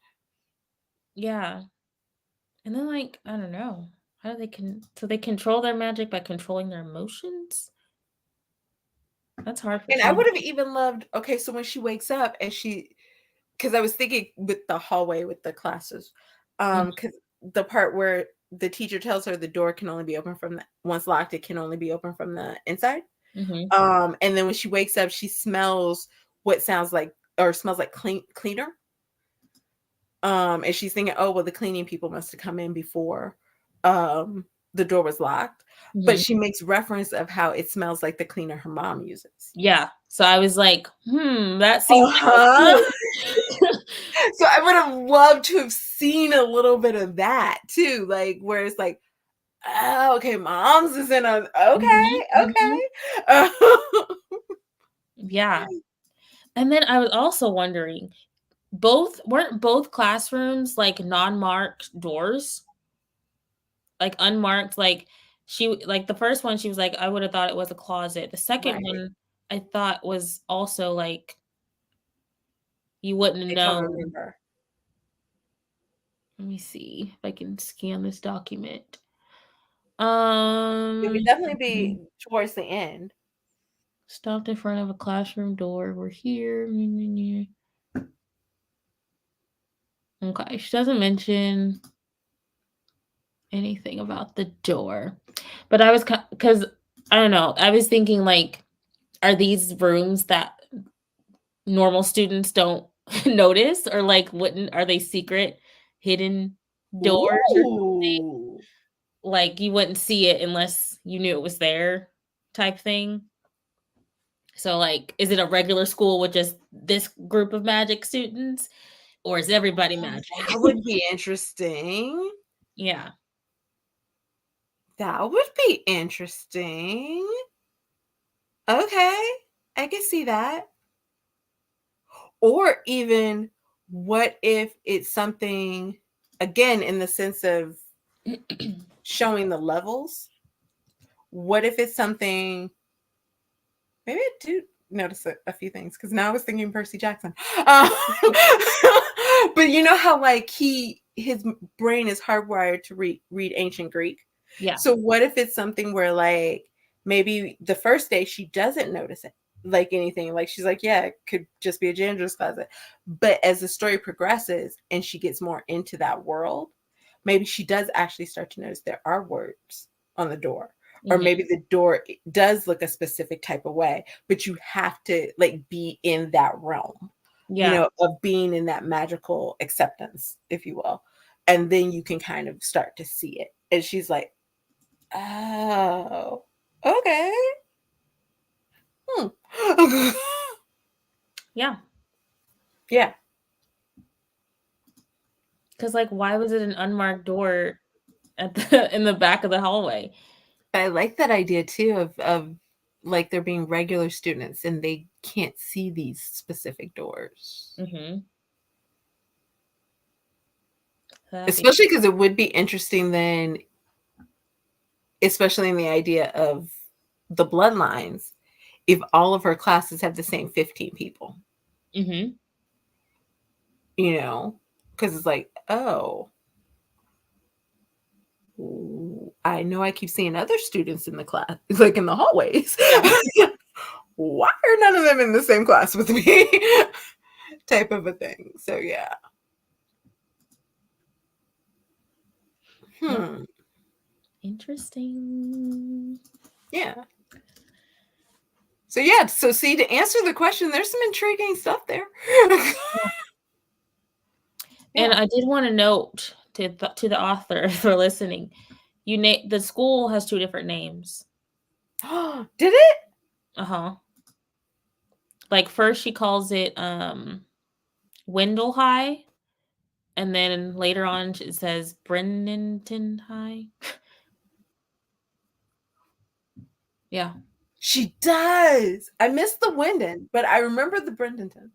Yeah. And then like, I don't know. How do they control their magic by controlling their emotions? That's hard for And I me. would have even loved, okay, so when she wakes up and because I was thinking with the hallway with the classes, because the part where the teacher tells her the door can only be open once locked, it can only be open from the inside. Mm-hmm. And then when she wakes up, she smells what sounds like, or smells like cleaner. And she's thinking, oh, well, the cleaning people must have come in before the door was locked. But Mm-hmm. she makes reference of how it smells like the cleaner her mom uses. Yeah. So I was like, that seems like a Uh-huh. clue. So I would have loved to have seen a little bit of that too, like where it's like, oh, okay, mom's is in a, okay, Mhm, mhm. okay. Yeah. And then I was also wondering, weren't both classrooms like non-marked doors? Like unmarked, like like the first one she was like, I would have thought it was a closet. The second Right. one I thought was also like you wouldn't have I don't known. remember. Let me see if I can scan this document. It would definitely be towards the end. Stopped in front of a classroom door. We're here. Okay, she doesn't mention anything about the door. But I was because I don't know. I was thinking like, are these rooms that normal students don't notice, or like wouldn't are they secret hidden doors or something? Ooh. Like you wouldn't see it unless you knew it was there, type thing. So like, is it a regular school with just this group of magic students, or is everybody magic? That would be interesting. Yeah. That would be interesting. Okay. I can see that. Or even, what if it's something, again, in the sense of showing the levels? What if it's something, maybe I do notice a few things, because now I was thinking Percy Jackson. But you know how like his brain is hardwired to read ancient Greek? Yeah. So what if it's something where like maybe the first day she doesn't notice it, like anything. Like she's like, yeah, it could just be a janitor's closet. But as the story progresses and she gets more into that world, maybe she does actually start to notice there are words on the door. Or maybe the door does look a specific type of way, but you have to like be in that realm, you know, of being in that magical acceptance, if you will. And then you can kind of start to see it. And she's like, oh, okay. Yeah. Yeah. Because, like, why was it an unmarked door in the back of the hallway? I like that idea too of like there being regular students and they can't see these specific doors. Especially because it would be interesting then, especially in the idea of the bloodlines, if all of her classes have the same 15 people. You know, because it's like, oh, I know I keep seeing other students in the class, like in the hallways. Why are none of them in the same class with me? Type of a thing. So yeah. Interesting. Yeah. So yeah, so see, to answer the question, there's some intriguing stuff there. And I did want to note to the author, if they're listening, the school has 2 different names. Did it? Like first she calls it Wendell High, and then later on it says Brendanton High. Yeah. She does. I missed the Wyndon, but I remember the Brendanton.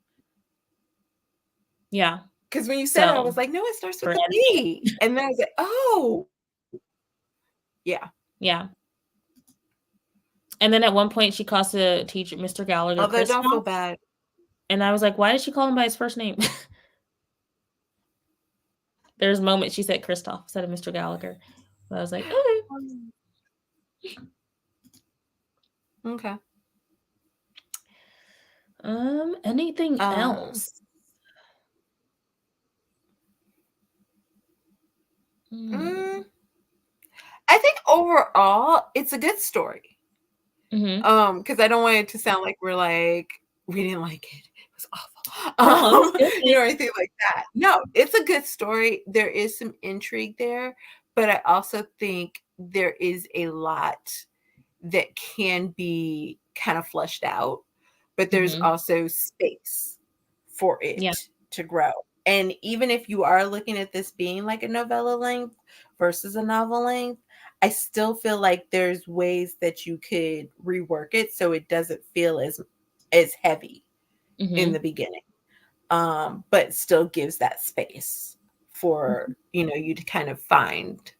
Yeah. Because when you said it, I was like, no, it starts with a B. And then I was like, oh. Yeah. Yeah. And then at one point she calls the teacher, Mr. Gallagher. Although don't feel bad. And I was like, why did she call him by his first name? There's a moment she said Christoph instead of Mr. Gallagher. But I was like, okay. Anything else? I think overall it's a good story. Because I don't want it to sound like we're like, we didn't like it. It was awful. You know, anything like that. No, it's a good story. There is some intrigue there, but I also think there is a lot that can be kind of fleshed out, but there's also space for it to grow. And even if you are looking at this being like a novella length versus a novel length, I still feel like there's ways that you could rework it so it doesn't feel as heavy in the beginning, but still gives that space for you to kind of find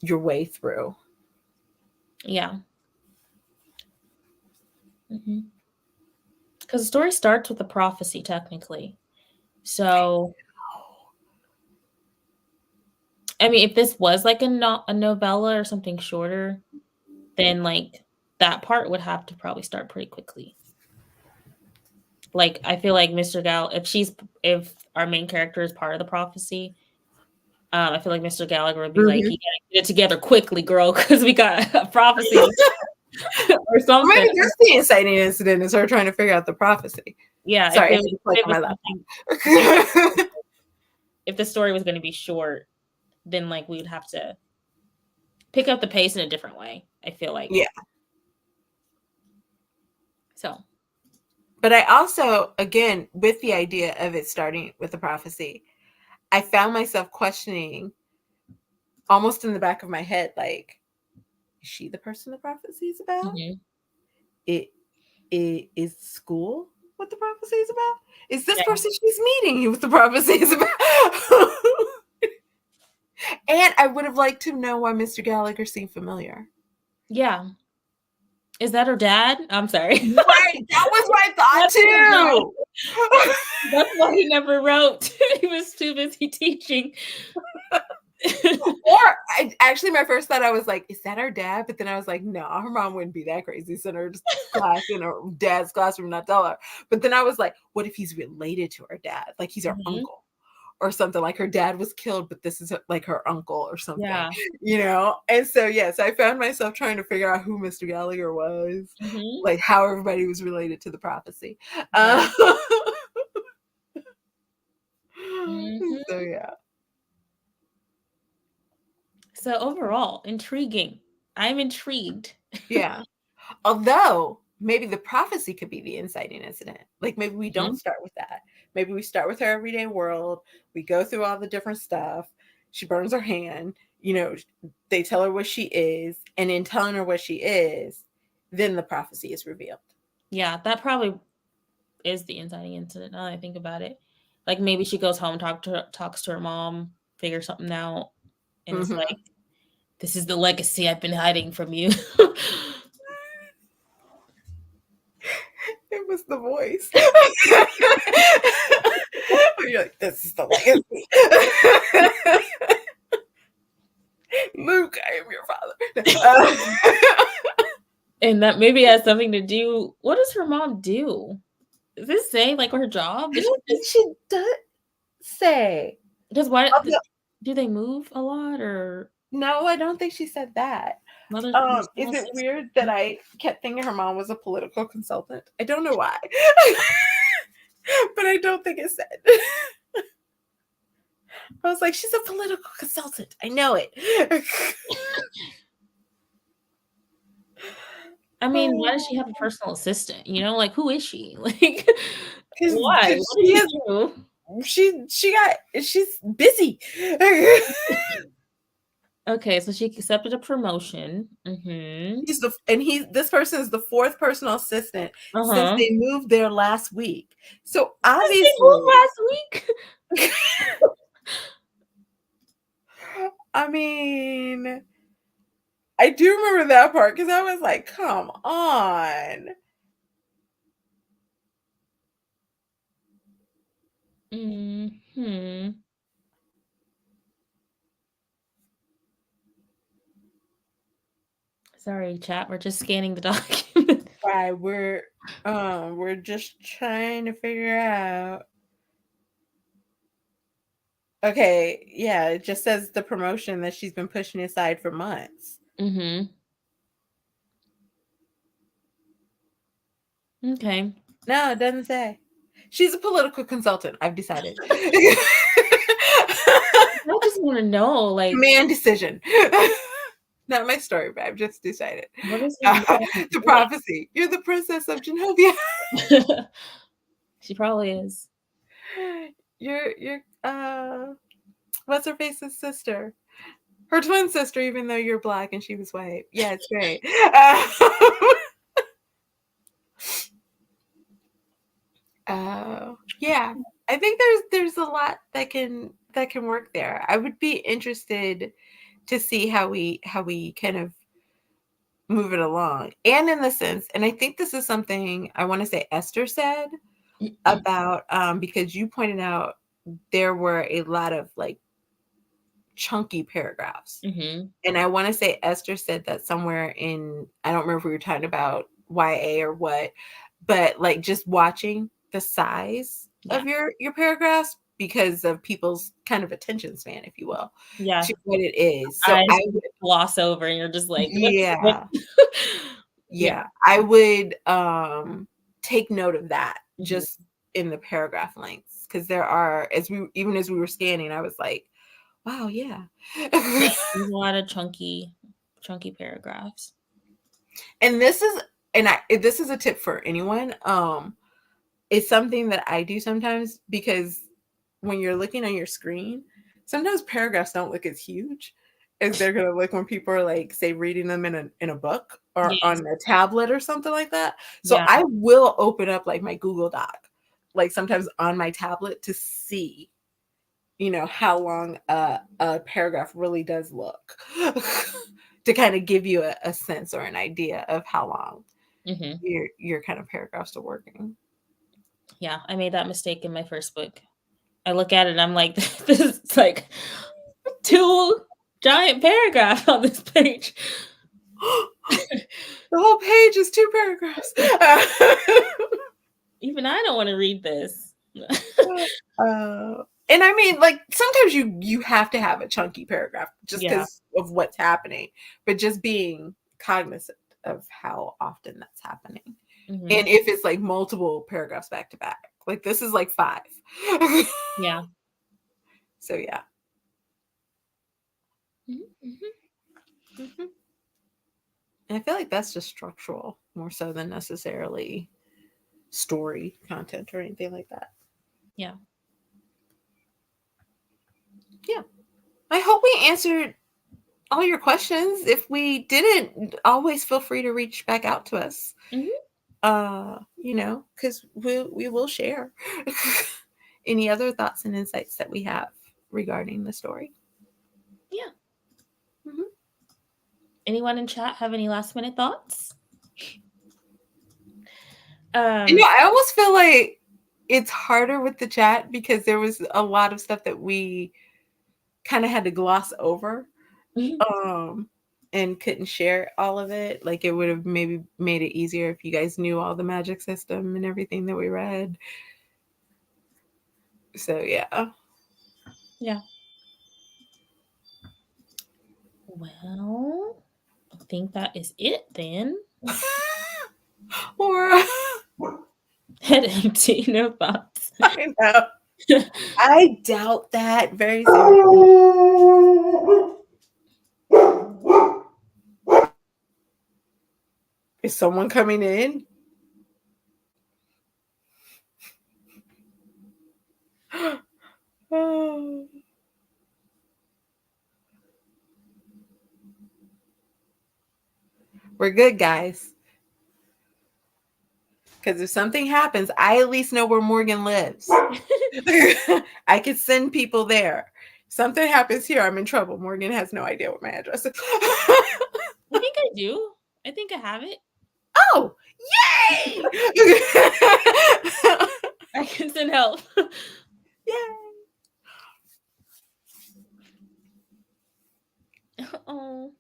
your way through. Yeah. Because the story starts with a prophecy, technically. So, I mean, if this was like a novella or something shorter, then like that part would have to probably start pretty quickly. Like, I feel like Mr. if our main character is part of the prophecy, I feel like Mr. Gallagher would be like, you gotta get it together quickly, girl, because we got a prophecy or something. Maybe that's the inciting incident is her trying to figure out the prophecy. Yeah. Sorry, if the story was going to be short, then like we would have to pick up the pace in a different way, I feel like. Yeah. So. But I also, again, with the idea of it starting with the prophecy, I found myself questioning almost in the back of my head, like, is she the person the prophecy is about? It is school what the prophecy is about? Is this person she's meeting what the prophecy is about? And I would have liked to know why Mr. Gallagher seemed familiar. Yeah. Is that her dad? I'm sorry. Right. That was my thought too. That's why he never wrote. He was too busy teaching. Or actually, my first thought, I was like, is that our dad? But then I was like, no, her mom wouldn't be that crazy. Send her class in her dad's classroom, not tell her. But then I was like, what if he's related to her dad? Like he's her uncle or something, like her dad was killed, but this is like her uncle or something, Yeah. And so, yes, I found myself trying to figure out who Mr. Gallagher was, like how everybody was related to the prophecy. Yeah. So, yeah. So overall, intriguing. I'm intrigued. Yeah. Although maybe the prophecy could be the inciting incident. Like maybe we don't start with that. Maybe we start with her everyday world. We go through all the different stuff. She burns her hand. They tell her what she is. And in telling her what she is, then the prophecy is revealed. Yeah, that probably is the inciting incident now that I think about it. Like maybe she goes home, talks to her mom, figures something out, and it's like, this is the legacy I've been hiding from you. It was the voice. You're like, this is the legacy. Luke, I am your father. And that maybe has something to do. What does her mom do? Does this say like her job? I don't think she does say. Because do they move a lot or? No, I don't think she said that. Is it weird that I kept thinking her mom was a political consultant? I don't know why. But I don't think it said. I was like, she's a political consultant. I know it. I mean, why does she have a personal assistant? Like who is she? Like why? She's busy. Okay, so she accepted a promotion. This person is the fourth personal assistant since they moved there last week. So obviously they moved last week. I mean, I do remember that part because I was like, come on. Sorry, chat. We're just scanning the document. Right, we're just trying to figure out. Okay, yeah, it just says the promotion that she's been pushing aside for months. Okay. No, it doesn't say. She's a political consultant. I've decided. I just want to know, like, man decision. Not my story, but I've just decided. What is the prophecy? You're the princess of Genovia. She probably is. You're what's her face's sister? Her twin sister, even though you're black and she was white. Yeah, it's great. Yeah, I think there's a lot that can work there. I would be interested to see how we kind of move it along. And in the sense, and I think this is something I want to say Esther said about because you pointed out there were a lot of like chunky paragraphs. And I want to say Esther said that somewhere in, I don't remember if we were talking about YA or what, but like just watching the size of your paragraphs because of people's kind of attention span, if you will, to what it is. So I would gloss over and you're just like, yeah, I would take note of that just in the paragraph lengths, because there are, as we were scanning, I was like, wow, yeah. A lot of chunky paragraphs. And this is a tip for anyone. It's something that I do sometimes, because when you're looking on your screen, sometimes paragraphs don't look as huge as they're going to look when people are like, say, reading them in a book or on a tablet or something like that. So I will open up like my Google Doc, like sometimes on my tablet, to see, how long a paragraph really does look, to kind of give you a sense or an idea of how long your kind of paragraphs are working. Yeah, I made that mistake in my first book. I look at it and I'm like, this is like 2 giant paragraphs on this page. The whole page is 2 paragraphs. Even I don't want to read this. And I mean, like, sometimes you have to have a chunky paragraph just because of what's happening, but just being cognizant of how often that's happening. Mm-hmm. And if it's like multiple paragraphs back to back, like this is like 5. Yeah. So yeah. Mm-hmm. Mm-hmm. And I feel like that's just structural more so than necessarily story content or anything like that. Yeah. Yeah. I hope we answered all your questions. If we didn't, always feel free to reach back out to us. Mm-hmm. You know, because we will share any other thoughts and insights that we have regarding the story. Yeah. Mm-hmm. Anyone in chat have any last minute thoughts? I almost feel like it's harder with the chat because there was a lot of stuff that we kind of had to gloss over. Mm-hmm. And couldn't share all of it. Like it would have maybe made it easier if you guys knew all the magic system and everything that we read. So yeah. Yeah. Well, I think that is it then. Or Head empty, no thoughts. I know. I doubt that very seriously. Is someone coming in? Oh. We're good, guys. Because if something happens, I at least know where Morgan lives. I could send people there. Something happens here, I'm in trouble. Morgan has no idea what my address is. I think I do. I think I have it. Oh, yay! I can send help. Yay! Oh,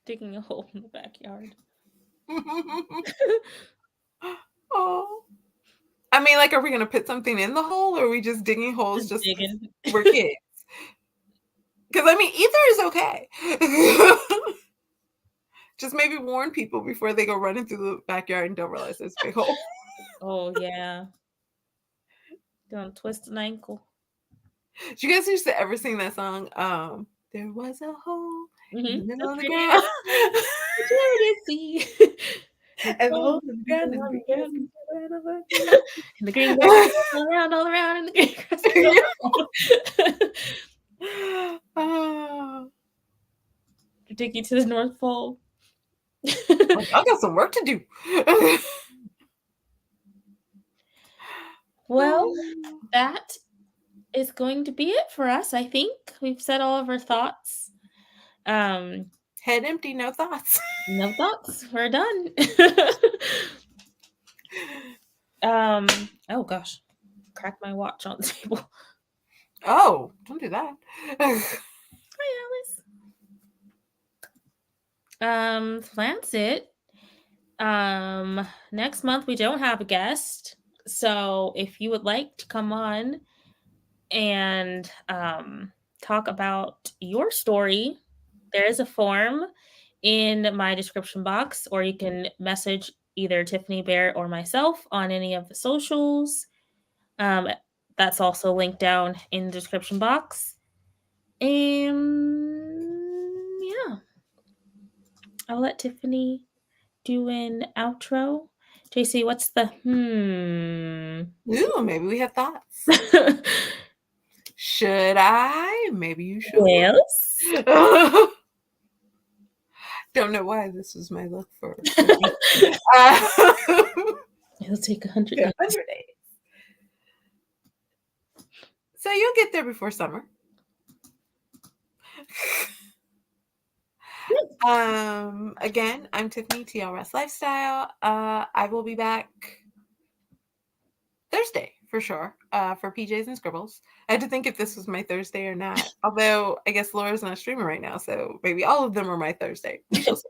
digging a hole in the backyard. Oh. I mean, like, are we gonna put something in the hole, or are we just digging holes just digging? we're kids? Because I mean, either is okay. Just maybe warn people before they go running through the backyard and don't realize it's a big hole. Oh yeah. Don't twist an ankle. Did you guys used to ever sing that song? There was a hole in the middle of the ground. And the hole in the ground and the green grass all around, and the green grass oh. to take you to the North Pole. I got some work to do. Well, that is going to be it for us. I think we've said all of our thoughts. Head empty, no thoughts. No thoughts. We're done. Oh gosh, cracked my watch on the table. Oh, don't do that. Hi, Alice. That's it. Next month we don't have a guest, so if you would like to come on and talk about your story, there is a form in my description box, or you can message either Tiffany, Barrett, or myself on any of the socials. That's also linked down in the description box. And yeah, I'll let Tiffany do an outro. JC, what's the Ooh, maybe we have thoughts. Should I? Maybe you should. Yes. Don't know why this was my look for. It'll take 100 days. 100 days. So you'll get there before summer. Again, I'm Tiffany, TLRS Lifestyle. I will be back Thursday for sure. For PJs and Scribbles. I had to think if this was my Thursday or not. Although I guess Laura's not streaming right now, so maybe all of them are my Thursday. We shall see.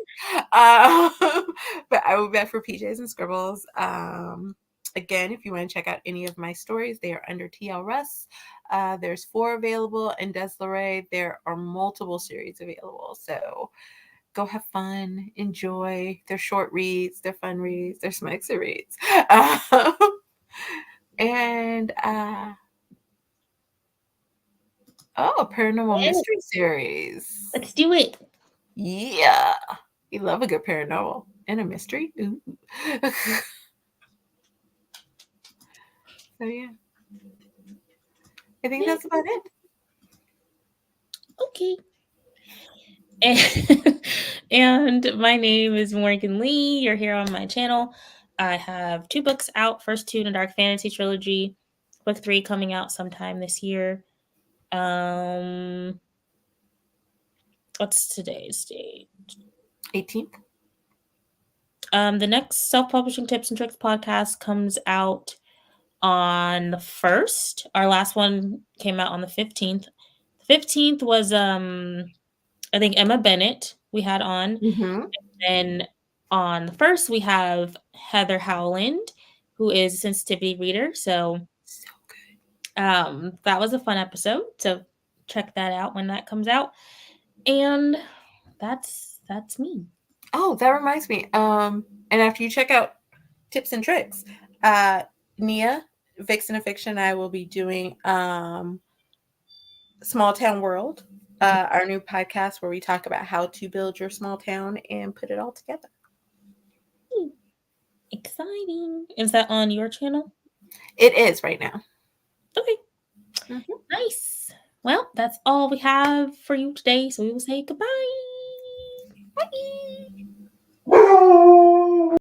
But I will be back for PJs and Scribbles. Again, if you want to check out any of my stories, they are under TL Russ. There's 4 available, and Des Laurie, there are multiple series available. So go have fun, enjoy. They're short reads, they're fun reads, they're smexy reads. And paranormal mystery series. Let's do it. Yeah, you love a good paranormal and a mystery. Ooh. So yeah, I think that's about it. Okay. And my name is Morgan Lee. You're here on my channel. I have 2 books out. First 2 in a dark fantasy trilogy. Book 3 coming out sometime this year. What's today's date? 18th. The next self-publishing tips and tricks podcast comes out on the 1st. Our last one came out on the 15th. The 15th was I think Emma Bennett we had on. Mm-hmm. And then on the 1st we have Heather Howland, who is a sensitivity reader. So good. That was a fun episode. So check that out when that comes out. And that's me. Oh, that reminds me. And after you check out tips and tricks, Nia, Vixen of Fiction, I will be doing Small Town World, our new podcast where we talk about how to build your small town and put it all together. Exciting. Is that on your channel? It is right now. Okay. Mm-hmm. Nice. Well, that's all we have for you today. So we will say goodbye.